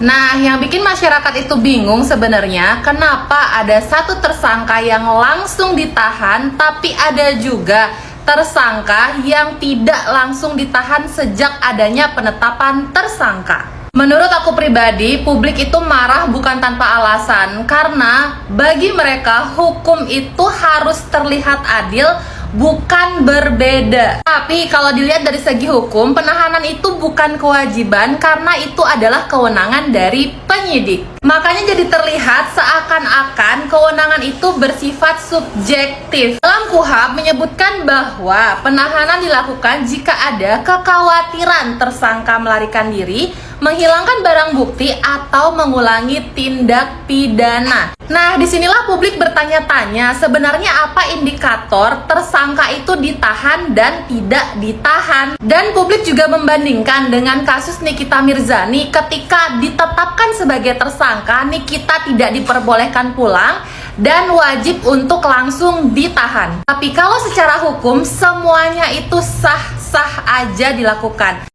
Nah, yang bikin masyarakat itu bingung sebenarnya kenapa ada satu tersangka yang langsung ditahan, tapi ada juga tersangka yang tidak langsung ditahan sejak adanya penetapan tersangka. Menurut aku pribadi, publik itu marah bukan tanpa alasan, karena bagi mereka hukum itu harus terlihat adil, bukan berbeda. Tapi kalau dilihat dari segi hukum, penahanan itu bukan kewajiban karena itu adalah kewenangan dari penyidik. Makanya jadi terlihat seakan-akan kewenangan itu bersifat subjektif. Dalam KUHP menyebutkan bahwa penahanan dilakukan jika ada kekhawatiran tersangka melarikan diri, menghilangkan barang bukti, atau mengulangi tindak pidana. Nah, disinilah publik bertanya-tanya, sebenarnya apa indikator tersangka itu ditahan dan tidak ditahan? Dan publik juga membandingkan dengan kasus Nikita Mirzani. Ketika ditetapkan sebagai tersangka, Nikita tidak diperbolehkan pulang dan wajib untuk langsung ditahan. Tapi kalau secara hukum, semuanya itu sah-sah aja dilakukan.